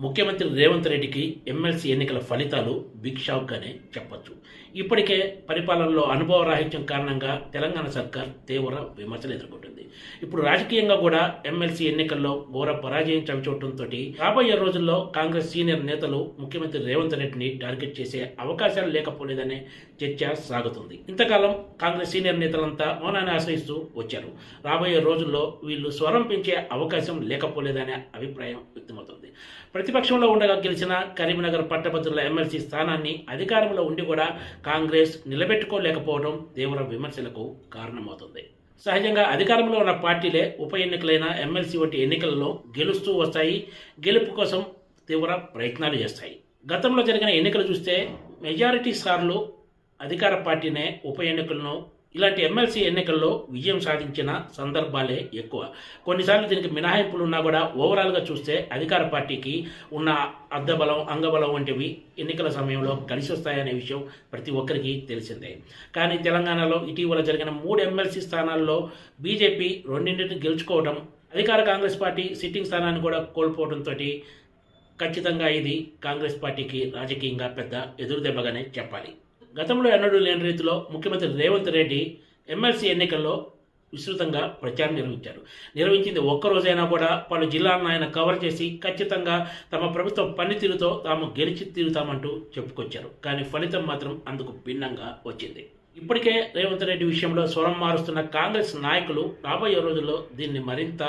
ముఖ్యమంత్రి రేవంత్ రెడ్డికి ఎమ్మెల్సీ ఎన్నికల ఫలితాలు బిగ్ షాక్గానే చెప్పొచ్చు. ఇప్పటికే పరిపాలనలో అనుభవరాహిత్యం కారణంగా తెలంగాణ సర్కార్ తీవ్ర విమర్శలు ఎదుర్కొంటుంది. ఇప్పుడు రాజకీయంగా కూడా ఎమ్మెల్సీ ఎన్నికల్లో ఘోర పరాజయం చవిచూడటంతో రాబోయే రోజుల్లో కాంగ్రెస్ సీనియర్ నేతలు ముఖ్యమంత్రి రేవంత్ రెడ్డిని టార్గెట్ చేసే అవకాశాలు లేకపోలేదనే చర్చ సాగుతుంది. ఇంతకాలం కాంగ్రెస్ సీనియర్ నేతలంతా మౌనాన్ని ఆశ్రయిస్తూ వచ్చారు. రాబోయే రోజుల్లో వీళ్ళు స్వరం పెంచే అవకాశం లేకపోలేదనే అభిప్రాయం వ్యక్తమవుతుంది. ప్రతిపక్షంలో ఉండగా గెలిచిన కరీంనగర్ పట్టభద్రుల ఎమ్మెల్సీ స్థానాన్ని అధికారంలో ఉండి కూడా కాంగ్రెస్ నిలబెట్టుకోలేకపోవడం తీవ్ర విమర్శలకు కారణమవుతుంది. సహజంగా అధికారంలో ఉన్న పార్టీలే ఉప ఎన్నికలైన ఎమ్మెల్సీ వంటి ఎన్నికల్లో గెలుస్తూ వస్తాయి, గెలుపు కోసం తీవ్ర ప్రయత్నాలు చేస్తాయి. గతంలో జరిగిన ఎన్నికలు చూస్తే మెజారిటీ సార్లు అధికార పార్టీనే ఉప ఎన్నికలను ఇలాంటి ఎమ్మెల్సీ ఎన్నికల్లో విజయం సాధించిన సందర్భాలే ఎక్కువ. కొన్నిసార్లు దీనికి మినహాయింపులు ఉన్నా కూడా ఓవరాల్గా చూస్తే అధికార పార్టీకి ఉన్న అర్ధబలం, అంగబలం వంటివి ఎన్నికల సమయంలో కలిసి వస్తాయనే విషయం ప్రతి ఒక్కరికి తెలిసిందే. కానీ తెలంగాణలో ఇటీవల జరిగిన 3 ఎమ్మెల్సీ స్థానాల్లో బీజేపీ రెండింటిని గెలుచుకోవడం, అధికార కాంగ్రెస్ పార్టీ సిట్టింగ్ స్థానాన్ని కూడా కోల్పోవడంతో ఖచ్చితంగా ఇది కాంగ్రెస్ పార్టీకి రాజకీయంగా పెద్ద ఎదురుదెబ్బగానే చెప్పాలి. గతంలో ఎన్నడూ లేని రీతిలో ముఖ్యమంత్రి రేవంత్ రెడ్డి ఎమ్మెల్సీ ఎన్నికల్లో విస్తృతంగా ప్రచారం నిర్వహించింది ఒక్కరోజైనా కూడా పలు జిల్లాలను ఆయన కవర్ చేసి ఖచ్చితంగా తమ ప్రభుత్వ పనితీరుతో తాము గెలిచి తీరుతామంటూ చెప్పుకొచ్చారు. కానీ ఫలితం మాత్రం అందుకు భిన్నంగా వచ్చింది. ఇప్పటికే రేవంత్ రెడ్డి విషయంలో స్వరం మారుస్తున్న కాంగ్రెస్ నాయకులు రాబోయే రోజుల్లో దీన్ని మరింత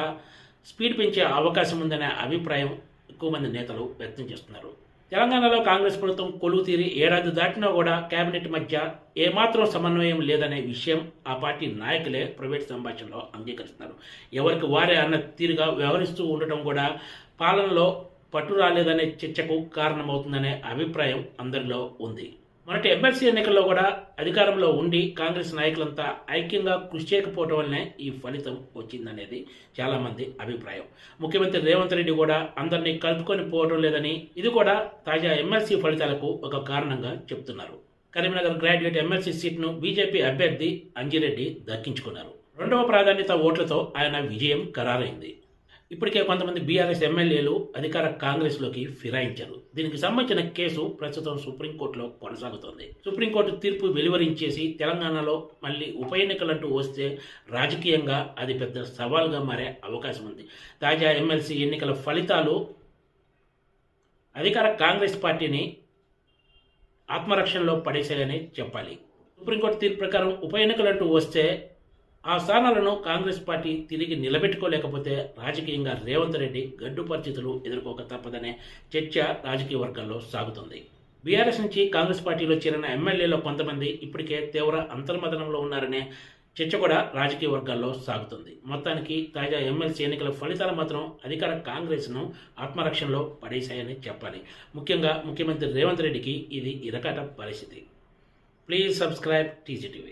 స్పీడ్ పెంచే అవకాశం ఉందనే అభిప్రాయం ఎక్కువ మంది నేతలు వ్యక్తం చేస్తున్నారు. తెలంగాణలో కాంగ్రెస్ ప్రభుత్వం కొలువు తీరి ఏడాది దాటినా కూడా కేబినెట్ మధ్య ఏమాత్రం సమన్వయం లేదనే విషయం ఆ పార్టీ నాయకులే ప్రైవేట్ సంభాషణలో అంగీకరిస్తున్నారు. ఎవరికి వారే అన్న తీరుగా వ్యవహరిస్తూ ఉండటం కూడా పాలనలో పట్టు రాలేదనే చర్చకు కారణమవుతుందనే అభిప్రాయం అందరిలో ఉంది. మొన్నటి ఎమ్మెల్సీ ఎన్నికల్లో కూడా అధికారంలో ఉండి కాంగ్రెస్ నాయకులంతా ఐక్యంగా కృషి చేయకపోవడం వల్లనే ఈ ఫలితం వచ్చిందనేది చాలామంది అభిప్రాయం. ముఖ్యమంత్రి రేవంత్ రెడ్డి కూడా అందరినీ కలుపుకొని పోవడం లేదని ఇది కూడా తాజా ఎమ్మెల్సీ ఫలితాలకు ఒక కారణంగా చెప్తున్నారు. కరీంనగర్ గ్రాడ్యుయేట్ ఎమ్మెల్సీ సీట్ను బీజేపీ అభ్యర్థి అంజిరెడ్డి దక్కించుకున్నారు. 2వ ప్రాధాన్యత ఓట్లతో ఆయన విజయం ఖరారైంది. ఇప్పటికే కొంతమంది బీఆర్ఎస్ ఎమ్మెల్యేలు అధికార కాంగ్రెస్లోకి ఫిరాయించారు. దీనికి సంబంధించిన కేసు ప్రస్తుతం సుప్రీంకోర్టులో కొనసాగుతోంది. సుప్రీంకోర్టు తీర్పు వెలువరించేసి తెలంగాణలో మళ్ళీ ఉప ఎన్నికలంటూ వస్తే రాజకీయంగా అది పెద్ద సవాల్గా మారే అవకాశం ఉంది. తాజా ఎమ్మెల్సీ ఎన్నికల ఫలితాలు అధికార కాంగ్రెస్ పార్టీని ఆత్మరక్షణలో పడేసాయని చెప్పాలి. సుప్రీంకోర్టు తీర్పు ప్రకారం ఉప ఎన్నికలంటూ వస్తే ఆ స్థానాలను కాంగ్రెస్ పార్టీ తిరిగి నిలబెట్టుకోలేకపోతే రాజకీయంగా రేవంత్ రెడ్డి గడ్డు పరిస్థితులు ఎదుర్కోక తప్పదనే చర్చ రాజకీయ వర్గాల్లో సాగుతుంది. బీఆర్ఎస్ నుంచి కాంగ్రెస్ పార్టీలో చేరిన ఎమ్మెల్యేలో కొంతమంది ఇప్పటికే తీవ్ర అంతర్మదనంలో ఉన్నారనే చర్చ కూడా రాజకీయ వర్గాల్లో సాగుతుంది. మొత్తానికి తాజా ఎమ్మెల్సీ ఎన్నికల ఫలితాలు మాత్రం అధికార కాంగ్రెస్ను ఆత్మరక్షణలో పడేశాయని చెప్పాలి. ముఖ్యంగా ముఖ్యమంత్రి రేవంత్ రెడ్డికి ఇది ఇరకాట పరిస్థితి. Please subscribe TGTV.